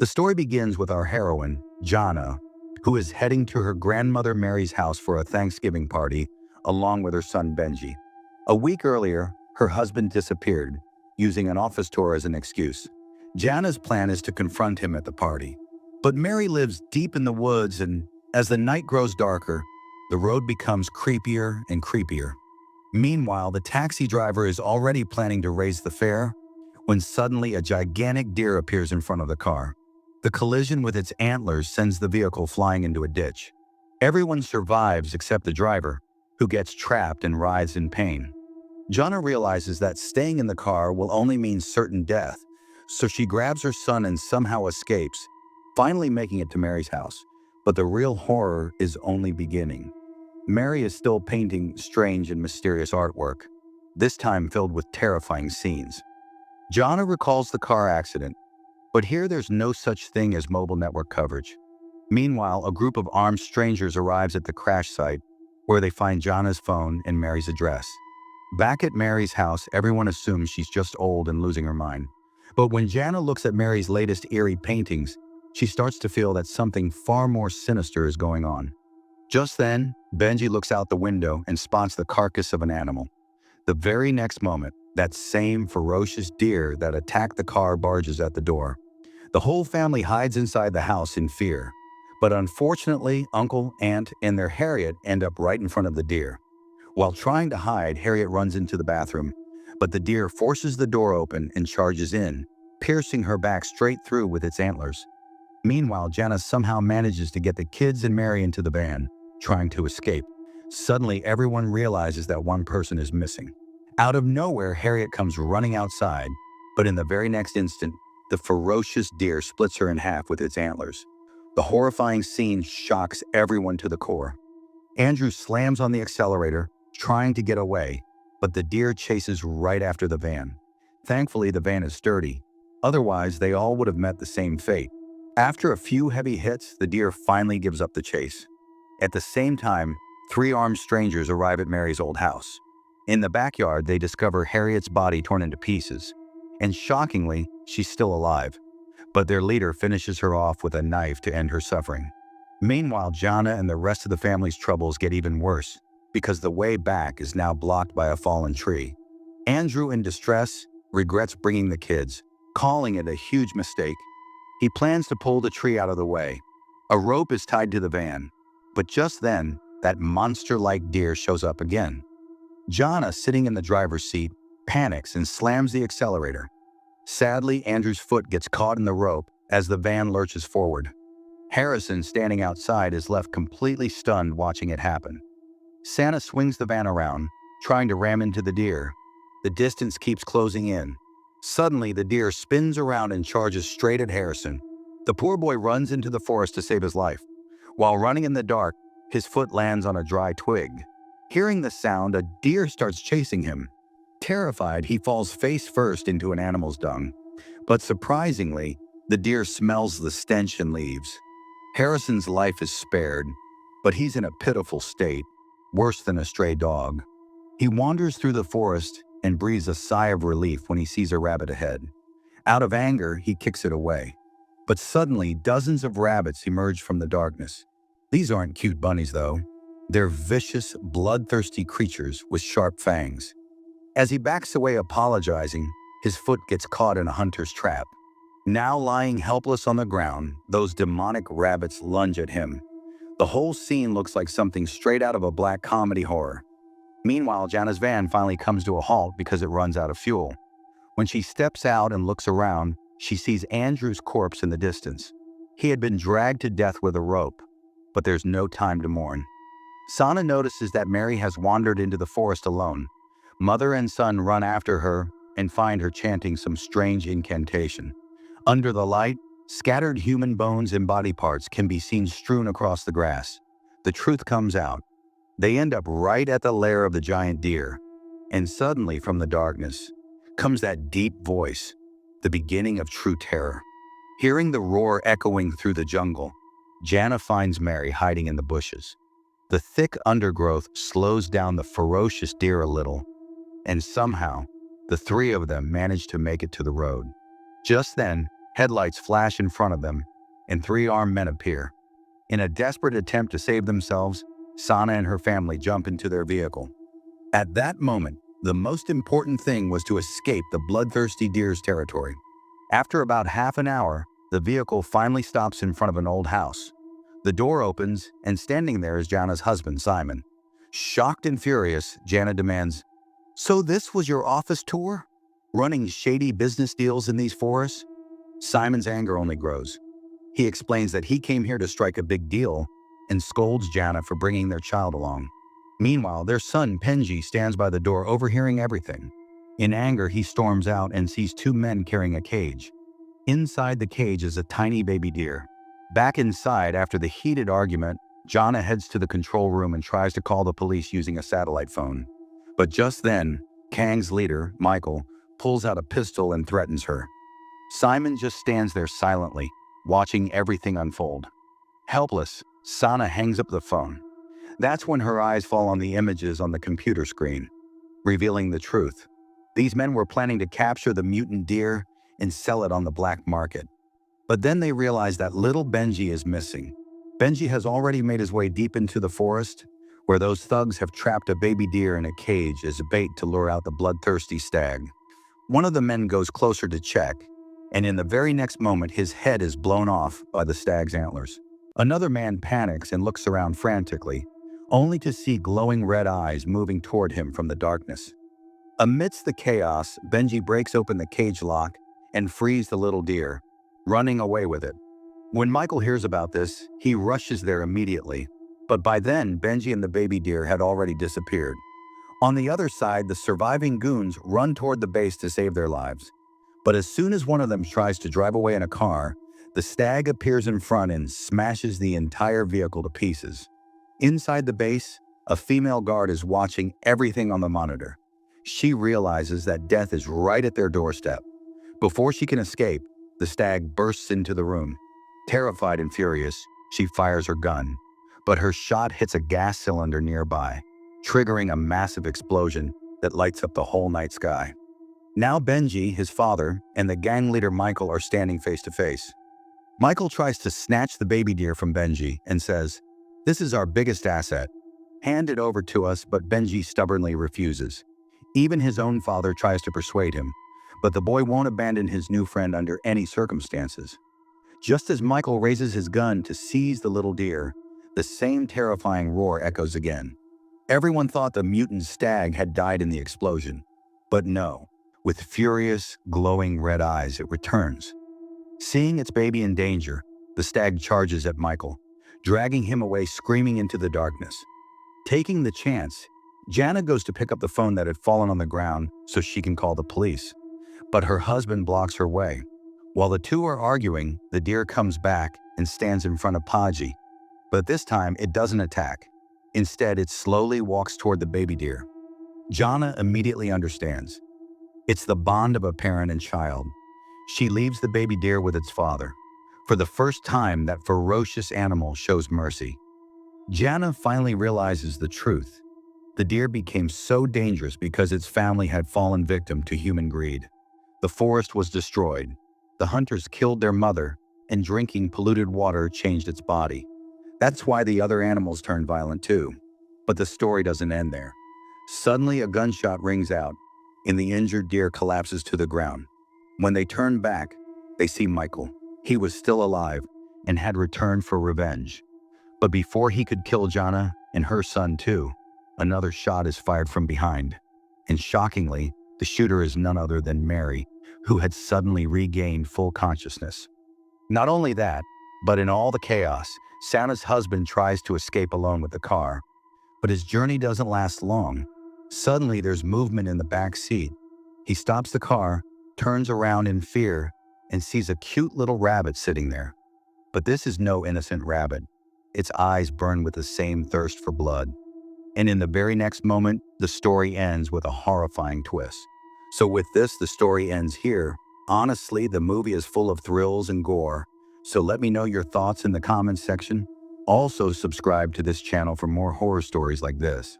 The story begins with our heroine, Jana, who is heading to her grandmother Mary's house for a Thanksgiving party, along with her son Benji. A week earlier, her husband disappeared, using an office tour as an excuse. Jana's plan is to confront him at the party. But Mary lives deep in the woods, and as the night grows darker, the road becomes creepier and creepier. Meanwhile, the taxi driver is already planning to raise the fare when suddenly a gigantic deer appears in front of the car. The collision with its antlers sends the vehicle flying into a ditch. Everyone survives except the driver, who gets trapped and writhes in pain. Jana realizes that staying in the car will only mean certain death, so she grabs her son and somehow escapes, finally making it to Mary's house. But the real horror is only beginning. Mary is still painting strange and mysterious artwork, this time filled with terrifying scenes. Jana recalls the car accident, but here there's no such thing as mobile network coverage. Meanwhile, a group of armed strangers arrives at the crash site, where they find Jana's phone and Mary's address. Back at Mary's house, everyone assumes she's just old and losing her mind. But when Jana looks at Mary's latest eerie paintings, she starts to feel that something far more sinister is going on. Just then, Benji looks out the window and spots the carcass of an animal. The very next moment, that same ferocious deer that attacked the car barges at the door. The whole family hides inside the house in fear. But unfortunately, Uncle, Aunt, and their Harriet end up right in front of the deer. While trying to hide, Harriet runs into the bathroom, but the deer forces the door open and charges in, piercing her back straight through with its antlers. Meanwhile, Jana somehow manages to get the kids and Mary into the van, trying to escape. Suddenly, everyone realizes that one person is missing. Out of nowhere, Harriet comes running outside, but in the very next instant, the ferocious deer splits her in half with its antlers. The horrifying scene shocks everyone to the core. Andrew slams on the accelerator, trying to get away, but the deer chases right after the van. Thankfully, the van is sturdy. Otherwise, they all would have met the same fate. After a few heavy hits, the deer finally gives up the chase. At the same time, 3 armed strangers arrive at Mary's old house. In the backyard, they discover Harriet's body torn into pieces, and shockingly, she's still alive. But their leader finishes her off with a knife to end her suffering. Meanwhile, Jana and the rest of the family's troubles get even worse, because the way back is now blocked by a fallen tree. Andrew, in distress, regrets bringing the kids, calling it a huge mistake. He plans to pull the tree out of the way. A rope is tied to the van, but just then, that monster-like deer shows up again. Jana, sitting in the driver's seat, panics and slams the accelerator. Sadly, Andrew's foot gets caught in the rope as the van lurches forward. Harrison, standing outside, is left completely stunned watching it happen. Santa swings the van around, trying to ram into the deer. The distance keeps closing in. Suddenly, the deer spins around and charges straight at Harrison. The poor boy runs into the forest to save his life. While running in the dark, his foot lands on a dry twig. Hearing the sound, a deer starts chasing him. Terrified, he falls face first into an animal's dung. But surprisingly, the deer smells the stench and leaves. Harrison's life is spared, but he's in a pitiful state, worse than a stray dog. He wanders through the forest and breathes a sigh of relief when he sees a rabbit ahead. Out of anger, he kicks it away. But suddenly, dozens of rabbits emerge from the darkness. These aren't cute bunnies, though. They're vicious, bloodthirsty creatures with sharp fangs. As he backs away apologizing, his foot gets caught in a hunter's trap. Now lying helpless on the ground, those demonic rabbits lunge at him. The whole scene looks like something straight out of a black comedy horror. Meanwhile, Jana's van finally comes to a halt because it runs out of fuel. When she steps out and looks around, she sees Andrew's corpse in the distance. He had been dragged to death with a rope, but there's no time to mourn. Sana notices that Mary has wandered into the forest alone. Mother and son run after her and find her chanting some strange incantation. Under the light, scattered human bones and body parts can be seen strewn across the grass. The truth comes out. They end up right at the lair of the giant deer. And suddenly, from the darkness, comes that deep voice, the beginning of true terror. Hearing the roar echoing through the jungle, Jana finds Mary hiding in the bushes. The thick undergrowth slows down the ferocious deer a little, and somehow, the 3 of them manage to make it to the road. Just then, Headlights flash in front of them, and three armed men appear. In a desperate attempt to save themselves, Sana and her family jump into their vehicle. At that moment, the most important thing was to escape the bloodthirsty deer's territory. After about half an hour, the vehicle finally stops in front of an old house. The door opens, and standing there is Jana's husband, Simon. Shocked and furious, Jana demands, "So this was your office tour? Running shady business deals in these forests?" Simon's anger only grows. He explains that he came here to strike a big deal and scolds Jana for bringing their child along. Meanwhile, their son, Penji, stands by the door overhearing everything. In anger, he storms out and sees two men carrying a cage. Inside the cage is a tiny baby deer. Back inside, after the heated argument, Jana heads to the control room and tries to call the police using a satellite phone. But just then, Kang's leader, Michael, pulls out a pistol and threatens her. Simon just stands there silently, watching everything unfold. Helpless, Sana hangs up the phone. That's when her eyes fall on the images on the computer screen, revealing the truth. These men were planning to capture the mutant deer and sell it on the black market. But then they realize that little Benji is missing. Benji has already made his way deep into the forest, where those thugs have trapped a baby deer in a cage as bait to lure out the bloodthirsty stag. One of the men goes closer to check, and in the very next moment his head is blown off by the stag's antlers. Another man panics and looks around frantically, only to see glowing red eyes moving toward him from the darkness. Amidst the chaos, Benji breaks open the cage lock and frees the little deer, running away with it. When Michael hears about this, he rushes there immediately, but by then Benji and the baby deer had already disappeared. On the other side, the surviving goons run toward the base to save their lives. But as soon as one of them tries to drive away in a car, the stag appears in front and smashes the entire vehicle to pieces. Inside the base, a female guard is watching everything on the monitor. She realizes that death is right at their doorstep. Before she can escape, the stag bursts into the room. Terrified and furious, she fires her gun, but her shot hits a gas cylinder nearby, triggering a massive explosion that lights up the whole night sky. Now Benji, his father, and the gang leader Michael are standing face to face. Michael tries to snatch the baby deer from Benji and says, "This is our biggest asset. Hand it over to us," but Benji stubbornly refuses. Even his own father tries to persuade him, but the boy won't abandon his new friend under any circumstances. Just as Michael raises his gun to seize the little deer, the same terrifying roar echoes again. Everyone thought the mutant stag had died in the explosion, but no. With furious, glowing red eyes, it returns. Seeing its baby in danger, the stag charges at Michael, dragging him away screaming into the darkness. Taking the chance, Jana goes to pick up the phone that had fallen on the ground so she can call the police. But her husband blocks her way. While the two are arguing, the deer comes back and stands in front of Paji. But this time, it doesn't attack. Instead, it slowly walks toward the baby deer. Jana immediately understands. It's the bond of a parent and child. She leaves the baby deer with its father. For the first time, that ferocious animal shows mercy. Jana finally realizes the truth. The deer became so dangerous because its family had fallen victim to human greed. The forest was destroyed. The hunters killed their mother, and drinking polluted water changed its body. That's why the other animals turned violent too. But the story doesn't end there. Suddenly, a gunshot rings out, and the injured deer collapses to the ground. When they turn back, they see Michael. He was still alive and had returned for revenge. But before he could kill Jana and her son too, another shot is fired from behind. And shockingly, the shooter is none other than Mary, who had suddenly regained full consciousness. Not only that, but in all the chaos, Sana's husband tries to escape alone with the car. But his journey doesn't last long. Suddenly, there's movement in the back seat. He stops the car, turns around in fear, and sees a cute little rabbit sitting there. But this is no innocent rabbit. Its eyes burn with the same thirst for blood. And in the very next moment, the story ends with a horrifying twist. So with this, the story ends here. Honestly, the movie is full of thrills and gore. So let me know your thoughts in the comments section. Also, subscribe to this channel for more horror stories like this.